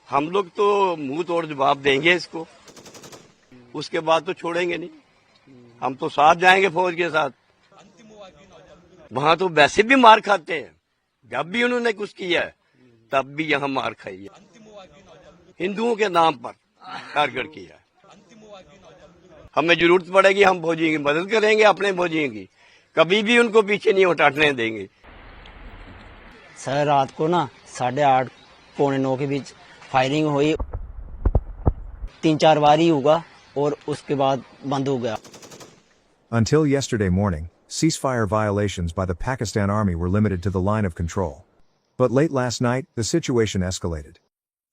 हम लोग तो मुंह तोड़ जवाब देंगे इसको, उसके बाद तो छोड़ेंगे नहीं। हम तो साथ जाएंगे फौज के साथ। वहां तो वैसे भी मार खाते हैं, जब भी उन्होंने कुछ किया है तब भी यहाँ मार खाई है। हिंदुओं के नाम पर टारगेट किया है। हमें जरूरत पड़ेगी हम फौजियों की मदद करेंगे, अपने फौजियों की, कभी भी उनको पीछे नहीं हटाने देंगे। सर रात को ना 8:30 पौने 9 के बीच फायरिंग हुई, 3-4 बार ही हुआ और उसके बाद बंद हो गया। Until yesterday morning, ceasefire violations by the Pakistan Army were limited to the line of control. But late last night, the situation escalated.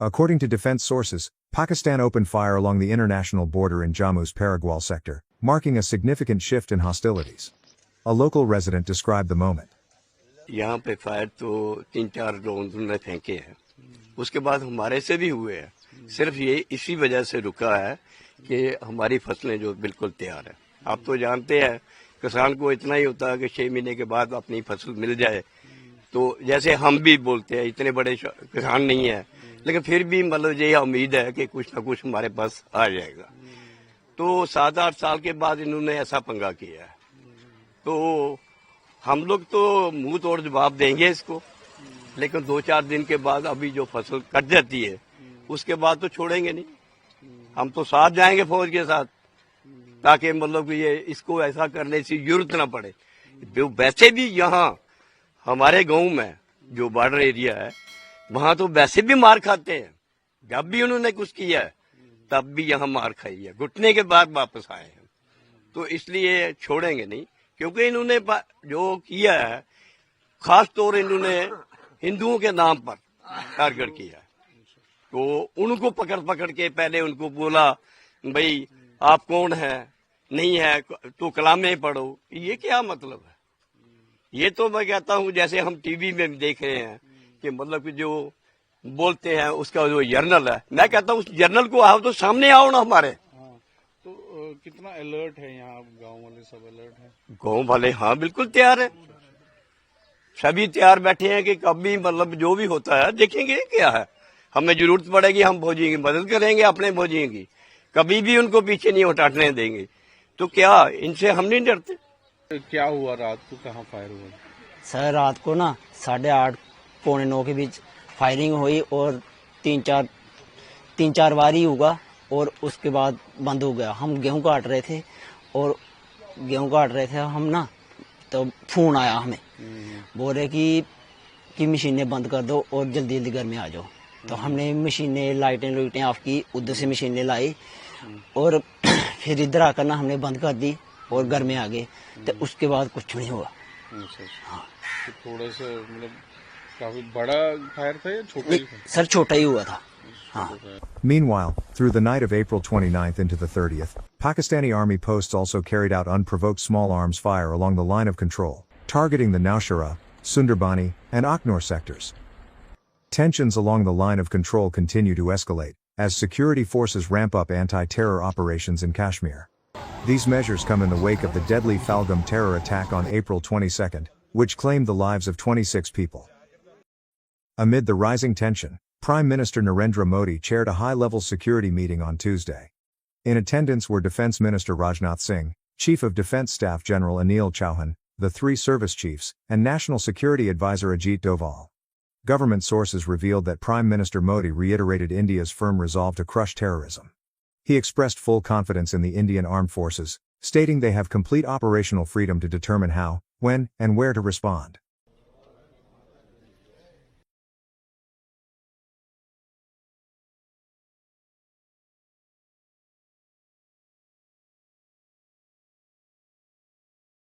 According to defense sources, Pakistan opened fire along the international border in Jammu's Paragual sector, marking a significant shift in hostilities. A local resident described the moment. यहाँ पे fire तो 3-4 drone उन्होंने फेंके हैं, उसके बाद हमारे से भी हुए हैं। सिर्फ ये इसी वजह से रुका है कि हमारी फसलें जो बिल्कुल तैयार है। आप तो जानते हैं किसान को इतना ही होता है कि 6 महीने के बाद अपनी फसल मिल जाए। तो जैसे हम भी बोलते हैं, इतने बड़े किसान नहीं है, लेकिन फिर भी मतलब ये उम्मीद है कि कुछ ना कुछ हमारे पास आ जाएगा। तो 7-8 साल के बाद इन्होंने ऐसा पंगा किया है, तो हम लोग तो मुंह तोड़ जवाब देंगे इसको, लेकिन 2-4 दिन के बाद अभी जो फसल कट जाती है उसके बाद तो छोड़ेंगे नहीं। हम तो साथ जाएंगे फौज के साथ, ताकि मतलब कि ये इसको ऐसा करने की जरूरत ना पड़े। वैसे भी यहाँ हमारे गांव में जो बॉर्डर एरिया है वहां तो वैसे भी मार खाते हैं, जब भी उन्होंने कुछ किया है तब भी यहाँ मार खाई है, घुटने के बाद वापस आए हैं। तो इसलिए छोड़ेंगे नहीं, क्योंकि इन्होंने जो किया है खास तौर इन्होंने हिंदुओं के नाम पर टारगेट किया है। तो उनको पकड़ पकड़ के पहले उनको बोला भाई आप कौन है, नहीं है तो कलामें पढ़ो। ये क्या मतलब है? ये तो मैं कहता हूँ जैसे हम टीवी में भी देख रहे हैं कि मतलब कि जो बोलते हैं उसका जो जर्नल है, मैं कहता हूँ उस जर्नल को आओ तो सामने आओ ना हमारे। तो कितना अलर्ट है यहाँ, गांव वाले सब अलर्ट हैं? गांव वाले हाँ बिल्कुल तैयार है, सभी तैयार बैठे हैं कि कभी मतलब जो भी होता है देखेंगे क्या है। हमें जरूरत पड़ेगी हम फौजियों की मदद करेंगे, अपने फौजियों की, कभी भी उनको पीछे नहीं हटाने देंगे। तो क्या इनसे हम नहीं डरते? क्या हुआ रात को, कहाँ फायर हुआ? सर रात को ना 8:30 पौने 9 के बीच फायरिंग हुई और 3-4 बार ही हुआ और उसके बाद बंद हो गया। हम गेहूं काट रहे थे हम ना, तो फोन आया हमें, बोल रहे कि मशीनें बंद कर दो और जल्दी जल्दी घर में आ जाओ। तो हमने मशीनें लाइटें ऑफ की, उधर से मशीनें लाई और फिर इधर आकर ना हमने बंद कर दी और घर में आ गए। तो उसके बाद कुछ नहीं हुआ। हाँ, तो थोड़ा सा मतलब काफी बड़ा फायर था या छोटा ही था? सर छोटा ही हुआ था। हाँ। Meanwhile, through the night of April 29th into the 30th, Pakistani army posts also carried out unprovoked small arms fire along the line of control, targeting the Naushera, Sundarbani, and Akhnor sectors. Tensions along the line of control continue to escalate, as security forces ramp up anti-terror operations in Kashmir. These measures come in the wake of the deadly Falgam terror attack on April 22nd, which claimed the lives of 26 people. Amid the rising tension, Prime Minister Narendra Modi chaired a high-level security meeting on Tuesday. In attendance were Defense Minister Rajnath Singh, Chief of Defense Staff General Anil Chauhan, the 3 service chiefs, and National Security Advisor Ajit Doval. Government sources revealed that Prime Minister Modi reiterated India's firm resolve to crush terrorism. He expressed full confidence in the Indian armed forces, stating they have complete operational freedom to determine how, when, and where to respond.